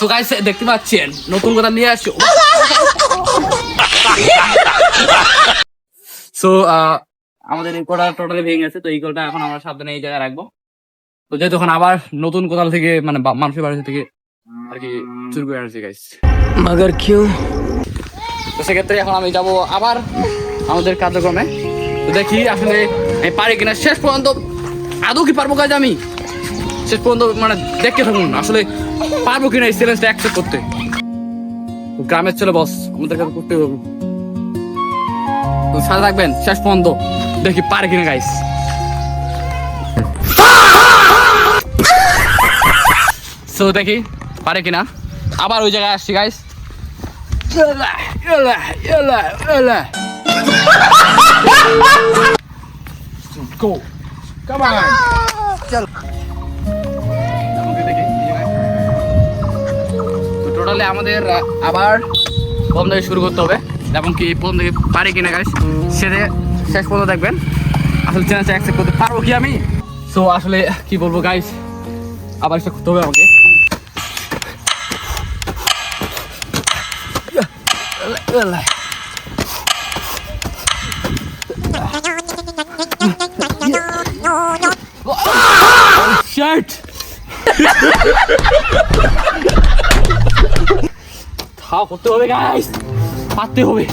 তো গাইস দেখতে পাচ্ছেন নতুন কথা নিয়ে আসো। সো আমাদের এই কলটা টোটালি ভেঙে গেছে, তো এই কলটা এখন আমরা সাবধানে এই জায়গায় রাখবো। তো যেহেতু এখন আবার নতুন কোথাও থেকে মানে মানুষের বাড়ি থেকে আর কি শুরু করে আসছি গাইস। मगर क्यों? তো সেক্ষেত্রে এখন আমি যাবো আবার আমাদের কার্যক্রমে। তো দেখি আসলে আমি পারি কিনা, শেষ পর্যন্ত আদৌ কি পারবো কাজ আমি শেষ পর্যন্ত মানে দেখতে থাকুন আসলে পারবো কিনা এই চ্যালেঞ্জটা অ্যাকসেপ্ট করতে। গ্রামের ছেলে বস, আমাদের কাছে করতে হবে। তো সাথে থাকবেন শেষ পর্যন্ত, দেখি পারে কিনা গাইস। সো দেখি পারে কিনা, আবার ওই জায়গায় আসছি গাইস। Go. Come on. চল। তো টোটালি আমাদের আবার প্রথম থেকে শুরু করতে হবে, এবং কি প্রথম থেকে পারি কিনা গাইস সেটা শেষ পর্যন্ত দেখবেন। আসলে চ্যালেঞ্জটা অ্যাকসেপ্ট করতে পারবো কি আমি। সো আসলে কি বলবো গাইস, আবার সেটা করতে হবে আমাকে। Shit! খাও করতে হবে গাইস, পারতে হবে।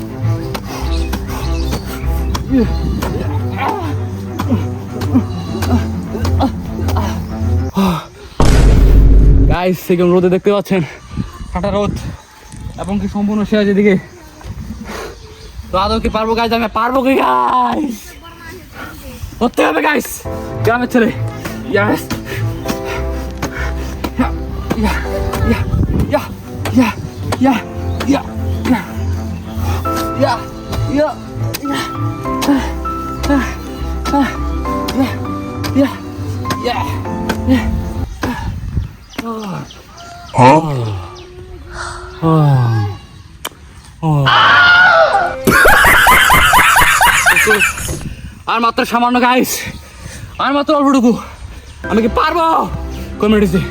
গাইস সেকেন্ড রোদে দেখতে পাচ্ছেন ঠান্ডা রোদ, এবং কি সম্পূর্ণ শেষ এদিকে। তো আদৌ কি পারবো গাইস, আমি পারবো কি গাইস, করতে হবে গাইস, গ্রামের ছেলে। Yes. Yeah. Yeah. Yeah. Yeah. Yeah. Yeah. Yeah. Yeah. Yeah. Yeah. Yeah. Yeah. আর মাত্র সামান্য গাইস, আর মাত্র অল্পটুকু। আমি কি পারবো? কয় মিনিট আছে?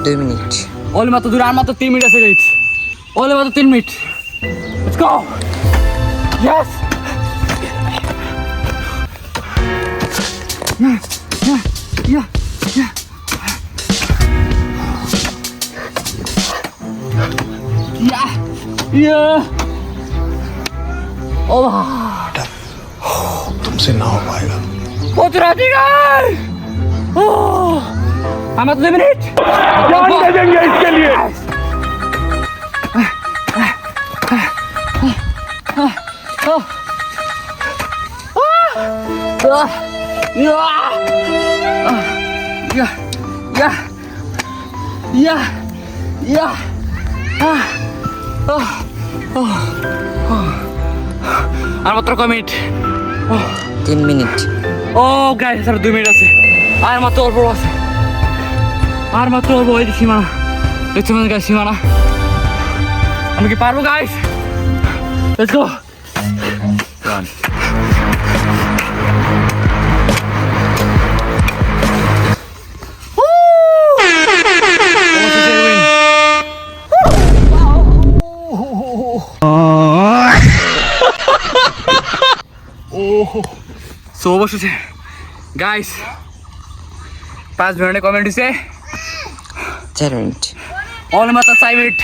2 মিনিট। ওলে মাত্র দূরে, আর মাত্র 3 মিনিট আছে গাইস। ওলে মাত্র 3 মিনিট। Let's go. ইয়েস। ইয়া ইয়া ইয়া ইয়া ওহ, तुमसे ना हो पाएगा। बहुत राजी गए। हम 2 मिनट जान दे देंगे इसके लिए। আর মাত্র কয় মিনিট? 3 মিনিট। ও গাইস আর 2 মিনিট আছে, আর মাত্র অল্প আছে, আর মাত্র অল্প। ওই সীমানা দেখছি মানে গাইস, সীমানা। আমি কি পারবো guys? Let's go. Run. So অবশেষে গাইস 5 মিনিটে কমেন্ট দিছে, 4 মিনিট। অল মাত্র 4 minute.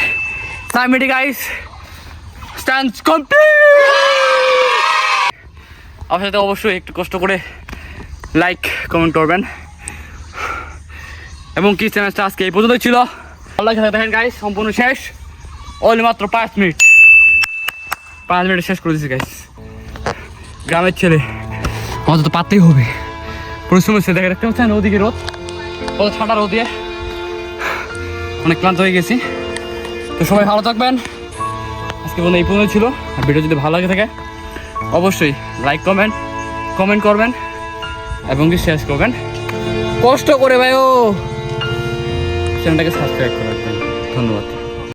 4 minute guys, stand complete. আপনার সাথে অবশ্যই একটু কষ্ট করে লাইক কমেন্ট করবেন, এবং কি চ্যানেলটা আজকে এই পর্যন্তই ছিল। ভালো লাগে দেখেন গাইস, সম্পূর্ণ শেষ। অল মাত্র 5 মিনিট। 5 মিনিটে শেষ করে দিচ্ছি গাইস। গ্রামের ছেলে, আমাদের তো পারতেই হবে। পরিশ্রম হচ্ছে, দেখে দেখতে পাচ্ছেন ওদিকে রোদ, কত ঠান্ডা রোদ দিয়ে অনেক ক্লান্ত হয়ে গেছি। তো সবাই ভালো থাকবেন, আজকে বন্ধু এই পর্যন্ত ছিল। আর ভিডিও যদি ভালো লাগে থাকে অবশ্যই লাইক কমেন্ট করবেন, এবং কি শেয়ার করবেন। কষ্ট করে ভাই ও চ্যানেলটাকে সাবস্ক্রাইব করে রাখবেন। ধন্যবাদ।